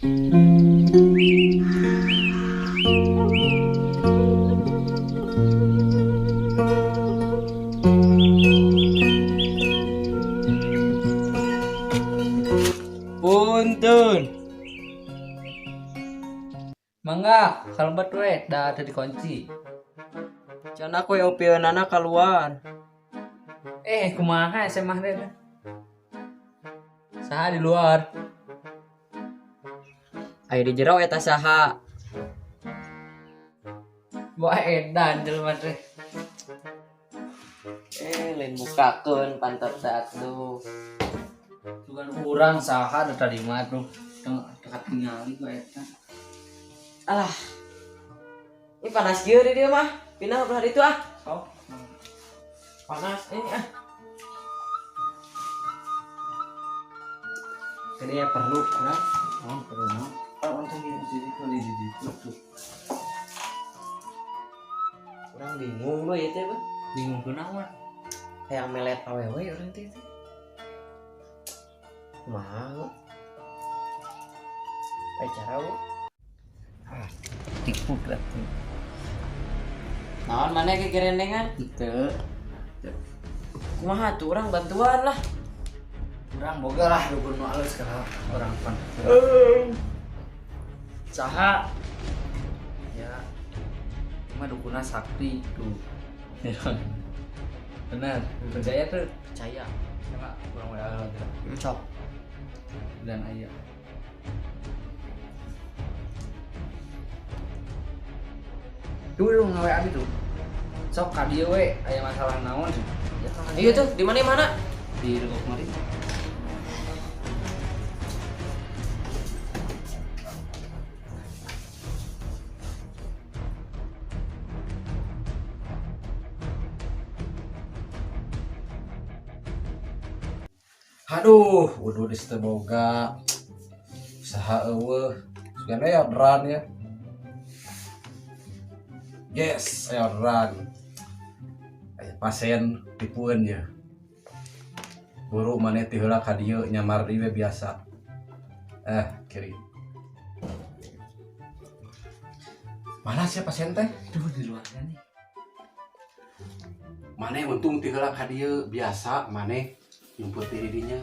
Punten. Mangga, kalebet we, dah ada dikunci. Can aku opieunana keluar. Kumaha SMA teh? Saha di luar? Aya di jero eta saha? Bawa edan jelema teh. Lain bukakeun pantat atuh. Bukan urang saha da tadi mah tuh. Dekat ningali ku eta. Alah. Ini panas kieu di dieu mah. Pindah belah ditu ah. Sok. Panas ini ah. Ini ya perlu kan? Oh, perlu mah. Untuk di situ tuh. Orang bingung loh ya teh, Bang. Bingung kunaon? Kayak melet awewe orang teh. Mau. Cara lu. Tipu berarti. Naon mana ke kerendengan? Itu. Kumaha tuh orang bantuan lah. Urang boga lah dukun nu alus kana orang pan. Saha? Ya. Cuma dukunna sakti tuh. Benar, percaya tuh. Percaya. Coba urang WA lah. Sok. Dan aya. Dulu ngawe abi tuh. Sok ka dieu we aya masalah naon sih? Ya, Iya tuh, di mana? di Rego kemarin. Aduh, udah di situ boga usaha eueuh. Sugana ya orderan ya. Yes, saya orderan. Aya pasien tipueun ya. Buru maneh ti heula ka dieu nyamar di we biasa. Kiri. Mana sih pasien teh? Duh, di luarnya nih. Maneh untung ti heula ka dieu biasa maneh nyumput diri dinya.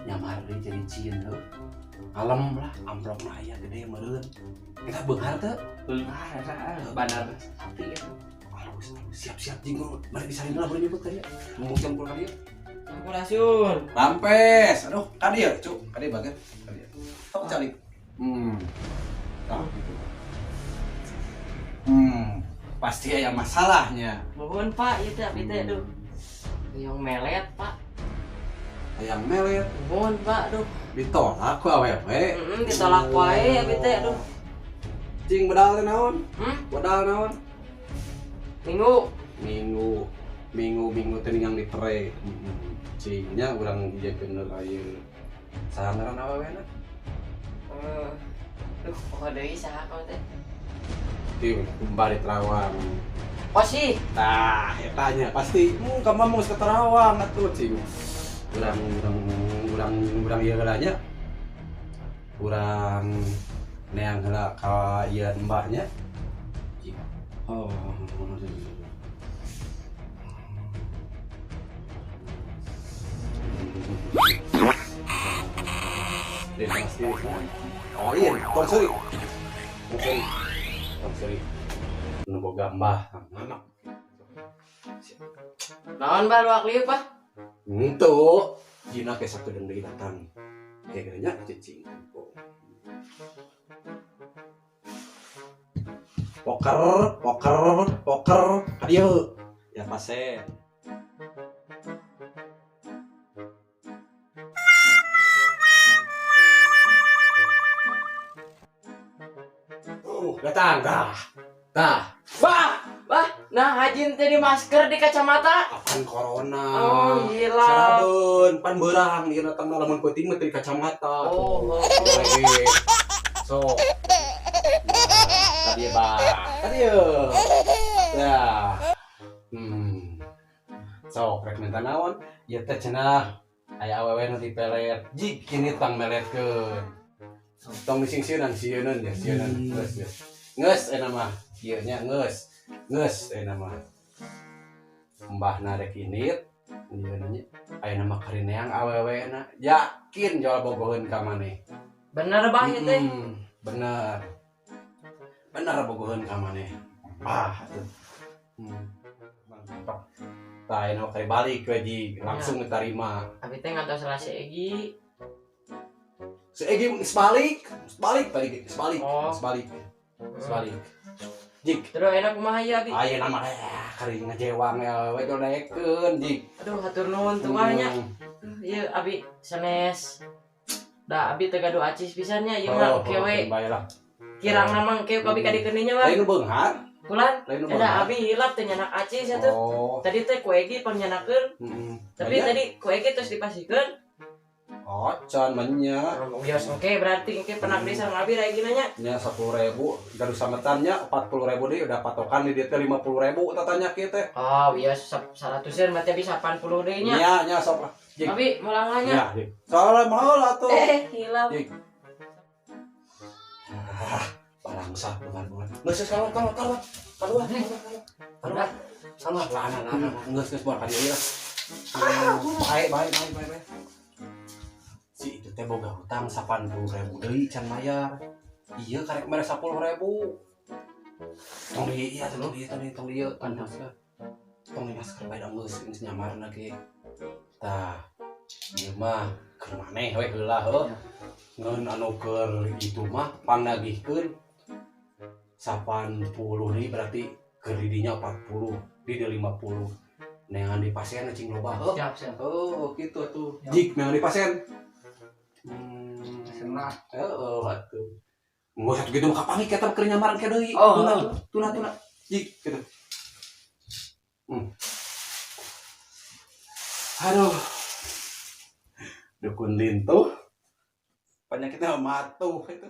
Nyamar deui jadi cieun heuh. Kalem lah, amplop mah aya gede meureun. Kita beunghar teu? Beunghar eta bandar sakti eta. Halus siap-siap jeung bari disalina bari nyumput ka dieu. Mungkin pulang ka dieu. Sampurasun. Rampes. Aduh, ka dieu, Cuk. Ka dieu baget. Ka dieu. Sok cari. Tah gitu. Pasti ada masalahnya. Mohon Pak, ieu teh abi teh aduh. Yang melet Pak. Yang melet Mohon Pak, aduh. ditolak ku awewe. Ditolak wae abi teh aduh. Cing bedal teh naon? Bedal naon? Minggu teh ningang ditere. Cingnya urang dijiekeun aya. Saha ngaran awewena? Duh, poho deui saha kau teh? Ti bari Terawang. Oh sih. Tah, eta nya pasti ka mamong ka Terawang atuh cing. Urang ieu heula nya. Urang neang heula ka ieu mbahnya. Oh. Oh iya, konseri. Nu boga mbah, anak. Naon Pak luak liuk Pak? Henteu, dina ke sakedeung deui datang. Nya cicing. Poker. Adieu. Ya pasien. Datang dah. Bah, nah hajin teh di masker di kacamata. Apaan corona? Oh, gila. Sarabeun pan beurang ieu datang lamun peuting mah teh di kacamata. Oh. So. Tadi Tadieu. Ya. So, rek minta naon? Ieu teh cenah aya awewe nu dipelet. Jik kini tang meletkeun. tong disingsieunan sieun ya sieun geus mah ieu nya geus mah mbahna rek init ieu nya aya mah karineang awewena yakin jual bogoheun ka maneh bener bah ieu teh bener bogoheun ka maneh atuh mantap tah aya kali balik we ji langsung diterima abi teh ngantos salah si Egi si Egi sebalik tadi sebalik jik terus enak kumaha ieu abi aya nama kari ngejewang we dolekeun jik aduh hatur nuhun tuh nya ieu abi sanes da abi teh gaduh acis pisannya ieu mah kewe kirang namang kewe abi kadikeun nya mah lain beunghar kulan lain ada abi hilap teh nyanak acis atuh tadi teh ku Egi panyanakeun tapi tadi ku Egi terus dipasikeun can menya bios oke berarti engke pernah beli sareng abi raya gina nya nya 10.000 gaduh sametannya 40.000 deui udah patokan di dieu teh 50.000 tatanya kieu teh oh bios 100-an berarti bisa 80 deui nya nya sok lah abi mulanganya nya soalnya mahal atuh hilap balangsah bukan geus kalau lana geus buat ka dieu baik si itu teh boga hutang 80.000 deui can mayar iya karek mere 10.000 tong di iya tong di tong di masker bae dong geus nyamarna ge tah ieu mah keur maneh we heula heuh ngeun anu keur itu mah panagihkeun 80 deui berarti keur di dinya 40 di dieu 50 neangan di pasien cing loba heuh siap oh kitu tuh jik neangan di pasien senang atuh nggo satu gitu mah kapangit kita keur nyamaran ke deui tuna jik kitu aduh dukun lintuh penyakitnya matuh itu